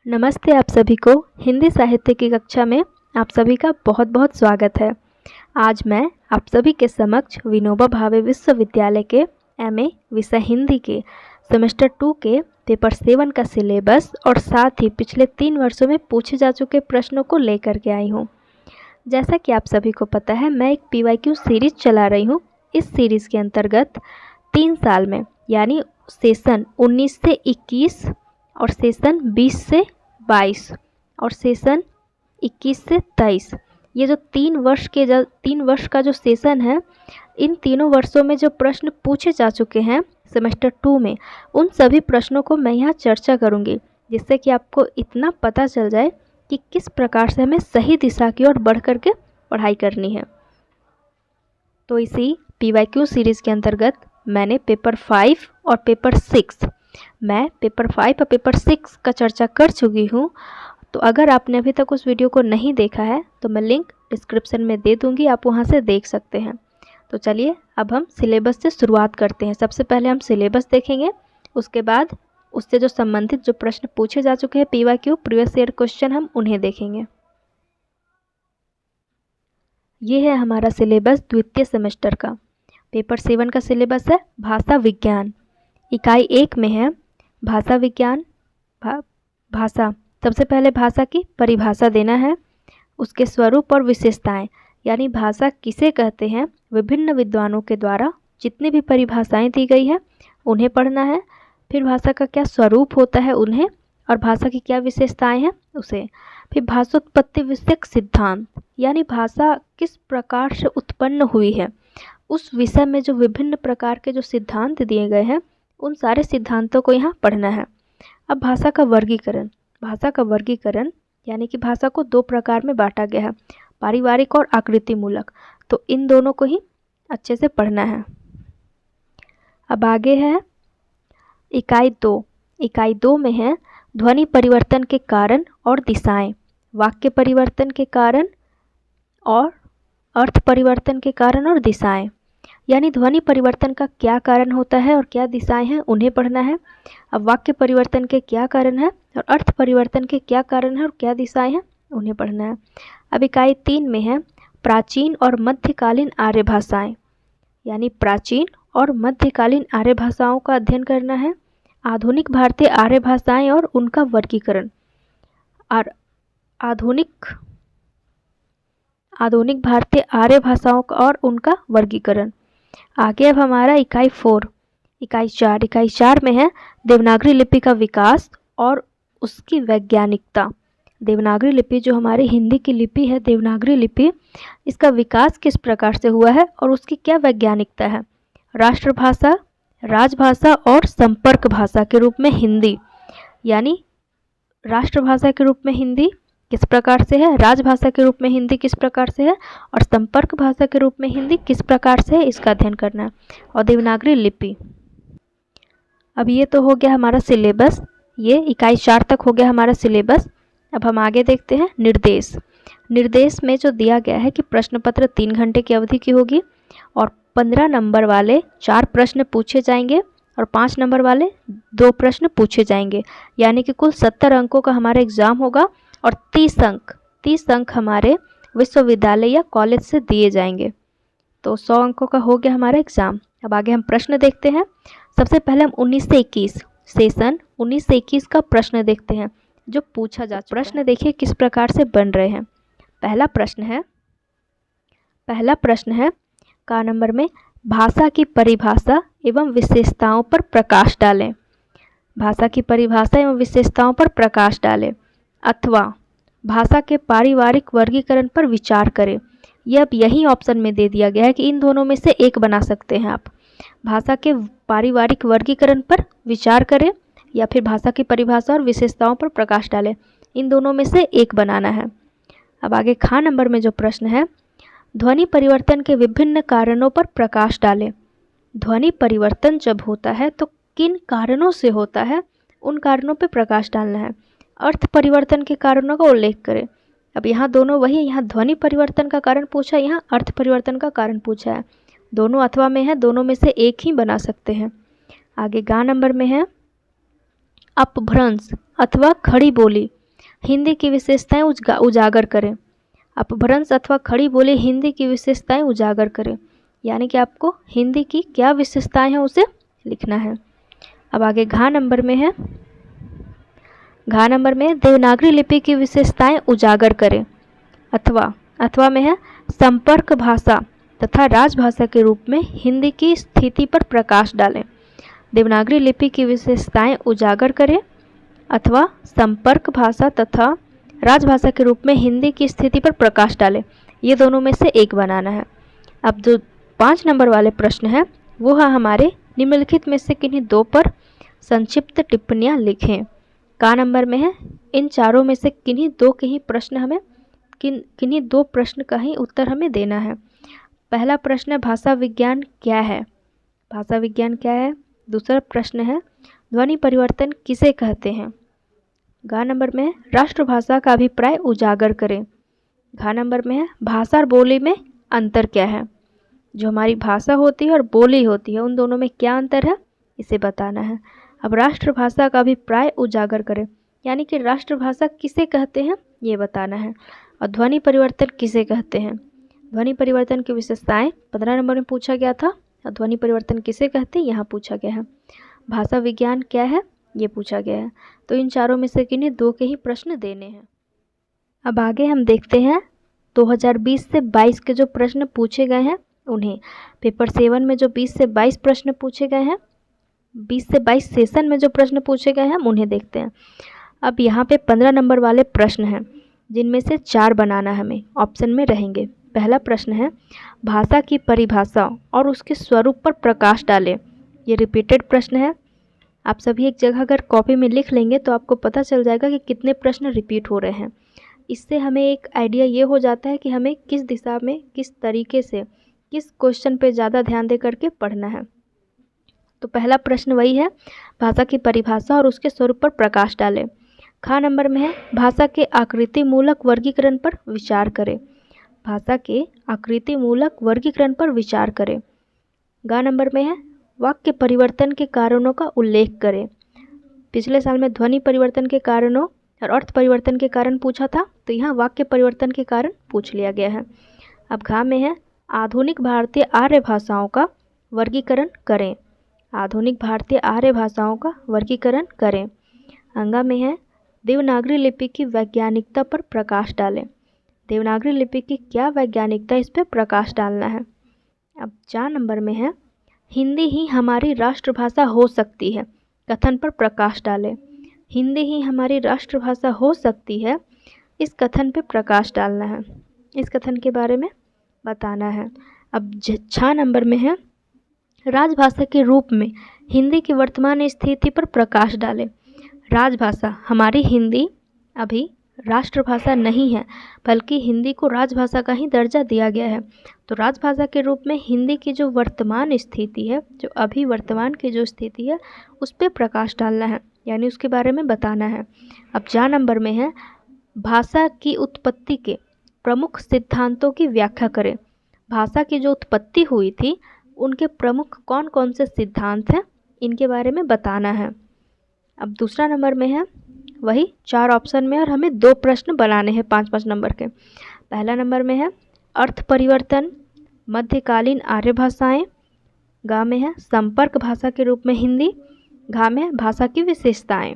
नमस्ते आप सभी को। हिंदी साहित्य की कक्षा में आप सभी का बहुत बहुत स्वागत है। आज मैं आप सभी के समक्ष विनोबा भावे विश्वविद्यालय के एमए विषय हिंदी के सेमेस्टर 2 के पेपर 7 का सिलेबस और साथ ही पिछले 3 वर्षों में पूछे जा चुके प्रश्नों को लेकर के आई हूँ। जैसा कि आप सभी को पता है, मैं एक PYQ सीरीज चला रही हूँ। इस सीरीज़ के अंतर्गत 3 साल में यानी सेशन 19 से 21 और सेशन 20 से 22 और सेशन 21 से 23, ये जो 3 वर्ष का जो सेशन है, इन तीनों वर्षों में जो प्रश्न पूछे जा चुके हैं सेमेस्टर 2 में, उन सभी प्रश्नों को मैं यहाँ चर्चा करूँगी, जिससे कि आपको इतना पता चल जाए कि किस प्रकार से हमें सही दिशा की ओर बढ़ कर के पढ़ाई करनी है। तो इसी PYQ सीरीज़ के अंतर्गत मैंने पेपर 5 और पेपर 6 मैं पेपर 5 और पेपर 6 का चर्चा कर चुकी हूँ। तो अगर आपने अभी तक उस वीडियो को नहीं देखा है तो मैं लिंक डिस्क्रिप्शन में दे दूँगी, आप वहाँ से देख सकते हैं। तो चलिए अब हम सिलेबस से शुरुआत करते हैं। सबसे पहले हम सिलेबस देखेंगे, उसके बाद उससे जो संबंधित जो प्रश्न पूछे जा चुके हैं PYQ प्रीवियस ईयर क्वेश्चन, हम उन्हें देखेंगे। ये है हमारा सिलेबस द्वितीय सेमेस्टर का। पेपर 7 का सिलेबस है भाषा विज्ञान। इकाई 1 में है भाषा विज्ञान। भाषा, सबसे पहले भाषा की परिभाषा देना है, उसके स्वरूप और विशेषताएं, यानी भाषा किसे कहते हैं, विभिन्न विद्वानों के द्वारा जितनी भी परिभाषाएं दी गई है उन्हें पढ़ना है। फिर भाषा का क्या स्वरूप होता है उन्हें, और भाषा की क्या विशेषताएं हैं उसे। फिर भाषोत्पत्ति विषयक सिद्धांत, यानी भाषा किस प्रकार से उत्पन्न हुई है, उस विषय में जो विभिन्न प्रकार के जो सिद्धांत दिए गए हैं उन सारे सिद्धांतों को यहाँ पढ़ना है। अब भाषा का वर्गीकरण। भाषा का वर्गीकरण यानी कि भाषा को 2 प्रकार में बांटा गया है, पारिवारिक और आकृति मूलक। तो इन दोनों को ही अच्छे से पढ़ना है। अब आगे है इकाई 2। इकाई 2 में है ध्वनि परिवर्तन के कारण और दिशाएं, वाक्य परिवर्तन के कारण और अर्थ परिवर्तन के कारण और दिशाएं, यानी ध्वनि परिवर्तन का क्या कारण होता है और क्या दिशाएं हैं उन्हें पढ़ना है। अब वाक्य परिवर्तन के क्या कारण है और अर्थ परिवर्तन के क्या कारण है और क्या दिशाएं हैं उन्हें पढ़ना है। अब इकाई 3 में है प्राचीन और मध्यकालीन आर्य भाषाएं, यानी प्राचीन और मध्यकालीन आर्य भाषाओं का अध्ययन करना है। आधुनिक भारतीय आर्य भाषाएं और उनका वर्गीकरण, और आधुनिक भारतीय आर्य भाषाओं का और उनका वर्गीकरण। आगे अब हमारा इकाई 4, इकाई 4। इकाई 4 में है देवनागरी लिपि का विकास और उसकी वैज्ञानिकता। देवनागरी लिपि जो हमारी हिंदी की लिपि है, देवनागरी लिपि, इसका विकास किस प्रकार से हुआ है और उसकी क्या वैज्ञानिकता है। राष्ट्रभाषा, राजभाषा और संपर्क भाषा के रूप में हिंदी, यानी राष्ट्रभाषा के रूप में हिंदी किस प्रकार से है, राजभाषा के रूप में हिंदी किस प्रकार से है, और संपर्क भाषा के रूप में हिंदी किस प्रकार से है, इसका अध्ययन करना है। और देवनागरी लिपि। अब ये तो हो गया हमारा सिलेबस, ये इकाई 4 तक हो गया हमारा सिलेबस। अब हम आगे देखते हैं निर्देश। निर्देश में जो दिया गया है कि प्रश्न पत्र 3 घंटे की अवधि की होगी और 15 नंबर वाले 4 प्रश्न पूछे जाएंगे और 5 नंबर वाले 2 प्रश्न पूछे जाएंगे, यानी कि कुल 70 अंकों का हमारा एग्ज़ाम होगा और 30 अंक हमारे विश्वविद्यालय या कॉलेज से दिए जाएंगे। तो 100 अंकों का हो गया हमारा एग्ज़ाम। अब आगे हम प्रश्न देखते हैं। सबसे पहले हम 19 से 21 सेशन 19 से 21 का प्रश्न देखते हैं जो पूछा जा चुका है। प्रश्न देखिए किस प्रकार से बन रहे हैं। पहला प्रश्न है का नंबर में, भाषा की परिभाषा एवं विशेषताओं पर प्रकाश डालें। भाषा की परिभाषा एवं विशेषताओं पर प्रकाश डालें, अथवा भाषा के पारिवारिक वर्गीकरण पर विचार करें। यह अब यही ऑप्शन में दे दिया गया है कि इन दोनों में से एक बना सकते हैं आप। भाषा के पारिवारिक वर्गीकरण पर विचार करें या फिर भाषा की परिभाषा और विशेषताओं पर प्रकाश डालें, इन दोनों में से एक बनाना है। अब आगे खा नंबर में जो प्रश्न है, ध्वनि परिवर्तन के विभिन्न कारणों पर प्रकाश डालें। ध्वनि परिवर्तन जब होता है तो किन कारणों से होता है, उन कारणों पर प्रकाश डालना है। अर्थ परिवर्तन के कारणों का उल्लेख करें। अब यहाँ दोनों वही है, यहाँ ध्वनि परिवर्तन का कारण पूछा है, यहाँ अर्थ परिवर्तन का कारण पूछा है। दोनों अथवा में है, दोनों में से एक ही बना सकते हैं। आगे गा नंबर में है अपभ्रंश अथवा खड़ी बोली हिंदी की विशेषताएं उजागर करें। अपभ्रंश अथवा खड़ी बोली हिंदी की विशेषताएं उजागर करें, यानी कि आपको हिंदी की क्या विशेषताएं हैं उसे लिखना है। अब आगे घ नंबर में है, घ नंबर में देवनागरी लिपि की विशेषताएं उजागर करें। अथवा में है संपर्क भाषा तथा राजभाषा के रूप में हिंदी की स्थिति पर प्रकाश डालें। देवनागरी लिपि की विशेषताएं उजागर करें अथवा संपर्क भाषा तथा राजभाषा के रूप में हिंदी की स्थिति पर प्रकाश डालें। ये दोनों में से एक बनाना है। अब जो 5 नंबर वाले प्रश्न हैं वो है हमारे निम्नलिखित में से किन्हीं दो पर संक्षिप्त टिप्पणियाँ लिखें। का नंबर में है इन चारों में से किन्हीं दो प्रश्न का ही उत्तर हमें देना है। पहला प्रश्न है भाषा विज्ञान क्या है। भाषा विज्ञान क्या है। दूसरा प्रश्न है ध्वनि परिवर्तन किसे कहते हैं। घ नंबर में है राष्ट्रभाषा का अभिप्राय उजागर करें। घ नंबर में है भाषा और बोली में अंतर क्या है। जो हमारी भाषा होती है और बोली होती है उन दोनों में क्या अंतर है इसे बताना है। अब राष्ट्रभाषा का अभिप्राय उजागर करें, यानी कि राष्ट्रभाषा किसे कहते हैं ये बताना है। और ध्वनि परिवर्तन किसे कहते हैं। ध्वनि परिवर्तन की विशेषताएं 15 नंबर में पूछा गया था और ध्वनि परिवर्तन किसे कहते हैं यहाँ पूछा गया है। भाषा विज्ञान क्या है ये पूछा गया है। तो इन चारों में से किन्हीं दो के ही प्रश्न देने हैं। अब आगे हम देखते हैं 2020 से 22 के जो प्रश्न पूछे गए हैं उन्हें। पेपर 7 में जो 20 से 22 प्रश्न पूछे गए हैं, 20 से 22 सेशन में जो प्रश्न पूछे गए हैं हम उन्हें देखते हैं। अब यहाँ पे 15 नंबर वाले प्रश्न हैं जिनमें से 4 बनाना हमें ऑप्शन में रहेंगे। पहला प्रश्न है भाषा की परिभाषा और उसके स्वरूप पर प्रकाश डालें। ये रिपीटेड प्रश्न है। आप सभी एक जगह अगर कॉपी में लिख लेंगे तो आपको पता चल जाएगा कि कितने प्रश्न रिपीट हो रहे हैं। इससे हमें एक आइडिया ये हो जाता है कि हमें किस दिशा में किस तरीके से किस क्वेश्चन पे ज़्यादा ध्यान दे करके पढ़ना है। तो पहला प्रश्न वही है भाषा की परिभाषा और उसके स्वरूप पर प्रकाश डालें। ख नंबर में है भाषा के आकृति मूलक वर्गीकरण पर विचार करें। भाषा के आकृति मूलक वर्गीकरण पर विचार करें। ग नंबर में है वाक्य परिवर्तन के कारणों का उल्लेख करें। पिछले साल में ध्वनि परिवर्तन के कारणों और अर्थ परिवर्तन के कारण पूछा था, तो यहाँ वाक्य परिवर्तन के कारण पूछ लिया गया है। अब घ में है आधुनिक भारतीय आर्य भाषाओं का वर्गीकरण करें। आधुनिक भारतीय आर्य भाषाओं का वर्गीकरण करें। अंगा में है देवनागरी लिपि की वैज्ञानिकता पर प्रकाश डालें। देवनागरी लिपि की क्या वैज्ञानिकता इस पर प्रकाश डालना है। अब 4 नंबर में है हिंदी ही हमारी राष्ट्रभाषा हो सकती है कथन पर प्रकाश डालें। हिंदी ही हमारी राष्ट्रभाषा हो सकती है इस कथन पर प्रकाश डालना है। इस कथन के बारे में बताना है। अब 6 नंबर में है राजभाषा के रूप में हिंदी की वर्तमान स्थिति पर प्रकाश डालें। राजभाषा हमारी हिंदी अभी राष्ट्रभाषा नहीं है, बल्कि हिंदी को राजभाषा का ही दर्जा दिया गया है। तो राजभाषा के रूप में हिंदी की जो वर्तमान स्थिति है, जो अभी वर्तमान की जो स्थिति है, उस पर प्रकाश डालना है, यानी उसके बारे में बताना है। अब 4 नंबर में है भाषा की उत्पत्ति के प्रमुख सिद्धांतों की व्याख्या करें। भाषा की जो उत्पत्ति हुई थी उनके प्रमुख कौन कौन से सिद्धांत हैं इनके बारे में बताना है। अब दूसरा नंबर में है वही 4 ऑप्शन में और हमें 2 प्रश्न बनाने हैं 5-5 नंबर के। पहला नंबर में है अर्थ परिवर्तन मध्यकालीन आर्य भाषाएं। ग में है संपर्क भाषा के रूप में हिंदी। घ में है भाषा की विशेषताएं।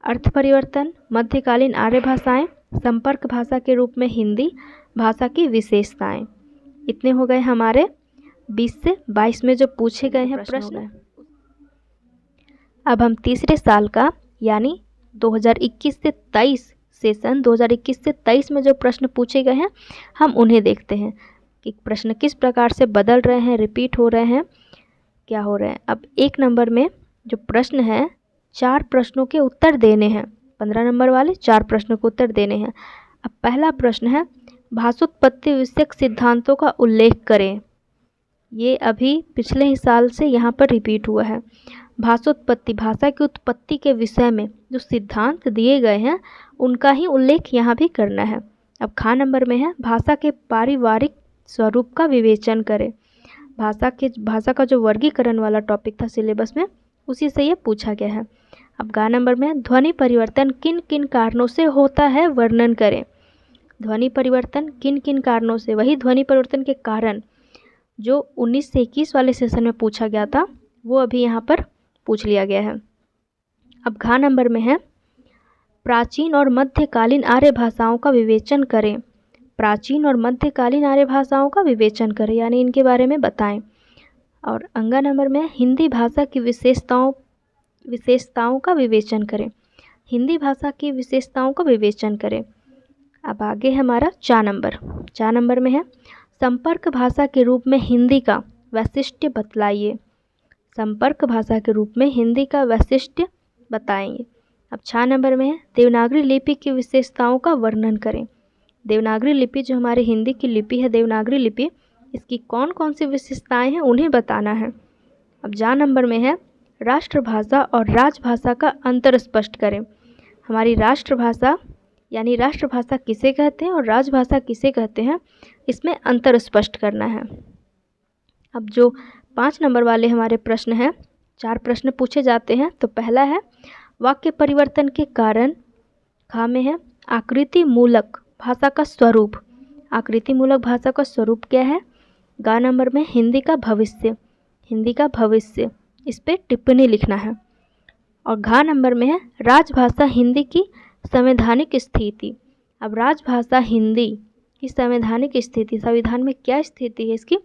अर्थ परिवर्तन मध्यकालीन आर्य भाषाएं संपर्क भाषा के रूप में हिंदी भाषा की विशेषताएं। इतने हो गए हमारे 20 से 22 में जो पूछे गए हैं प्रश्न। अब हम तीसरे साल का यानी 2021 से 23 सेशन 2021 से 23 में जो प्रश्न पूछे गए हैं हम उन्हें देखते हैं कि प्रश्न किस प्रकार से बदल रहे हैं, रिपीट हो रहे हैं, क्या हो रहे हैं। अब 1 नंबर में जो प्रश्न है 4 प्रश्नों के उत्तर देने हैं। 15 नंबर वाले 4 प्रश्नों के उत्तर देने हैं। अब पहला प्रश्न है भाषोत्पत्ति विषयक सिद्धांतों का उल्लेख करें। ये अभी पिछले ही साल से यहाँ पर रिपीट हुआ है। भाषोत्पत्ति भाषा की उत्पत्ति के विषय में जो सिद्धांत दिए गए हैं उनका ही उल्लेख यहाँ भी करना है। अब ख नंबर में है भाषा के पारिवारिक स्वरूप का विवेचन करें। भाषा का जो वर्गीकरण वाला टॉपिक था सिलेबस में उसी से ये पूछा गया है। अब ग नंबर में है, ध्वनि परिवर्तन किन किन कारणों से होता है, वर्णन करें। ध्वनि परिवर्तन किन किन कारणों से, वही ध्वनि परिवर्तन के कारण जो 19 से 21 वाले सेशन में पूछा गया था वो अभी यहाँ पर पूछ लिया गया है। अब घ नंबर में है, प्राचीन और मध्यकालीन आर्य भाषाओं का विवेचन करें। प्राचीन और मध्यकालीन आर्य भाषाओं का विवेचन करें, यानी इनके बारे में बताएं। और अंगा नंबर में हिंदी भाषा की विशेषताओं का विवेचन करें। हिंदी भाषा की विशेषताओं का विवेचन करें। अब आगे हमारा चा नंबर में है, संपर्क भाषा के रूप में हिंदी का वैशिष्ट्य बतलाइए। संपर्क भाषा के रूप में हिंदी का वैशिष्ट्य बताएंगे। अब छा नंबर में है, देवनागरी लिपि की विशेषताओं का वर्णन करें। देवनागरी लिपि जो हमारी हिंदी की लिपि है, देवनागरी लिपि, इसकी कौन कौन सी विशेषताएं हैं उन्हें बताना है। अब जा नंबर में है, राष्ट्रभाषा और राजभाषा का अंतर स्पष्ट करें। हमारी राष्ट्रभाषा यानी राष्ट्रभाषा किसे कहते हैं और राजभाषा किसे कहते हैं, इसमें अंतर स्पष्ट करना है। अब जो 5 नंबर वाले हमारे प्रश्न हैं, 4 प्रश्न पूछे जाते हैं। तो पहला है, वाक्य परिवर्तन के कारण। खा में है, आकृति मूलक भाषा का स्वरूप। आकृति मूलक भाषा का स्वरूप क्या है। गा नंबर में हिंदी का भविष्य। हिंदी का भविष्य, इस पर टिप्पणी लिखना है। और घा नंबर में है, राजभाषा हिंदी की संवैधानिक स्थिति। अब राजभाषा हिंदी की संवैधानिक स्थिति, संविधान में क्या स्थिति है इसकी,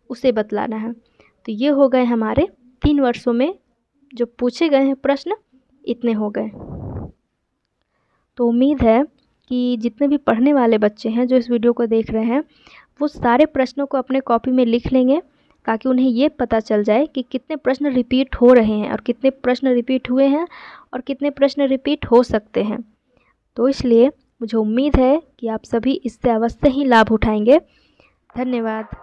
उसे बतलाना है। तो ये हो गए हमारे 3 वर्षों में जो पूछे गए हैं प्रश्न, इतने हो गए। तो उम्मीद है कि जितने भी पढ़ने वाले बच्चे हैं जो इस वीडियो को देख रहे हैं, वो सारे प्रश्नों को अपने कॉपी में लिख लेंगे, ताकि उन्हें ये पता चल जाए कि कितने प्रश्न रिपीट हो रहे हैं और कितने प्रश्न रिपीट हुए हैं और कितने प्रश्न रिपीट हो सकते हैं। तो इसलिए मुझे उम्मीद है कि आप सभी इससे अवश्य ही लाभ उठाएंगे। धन्यवाद।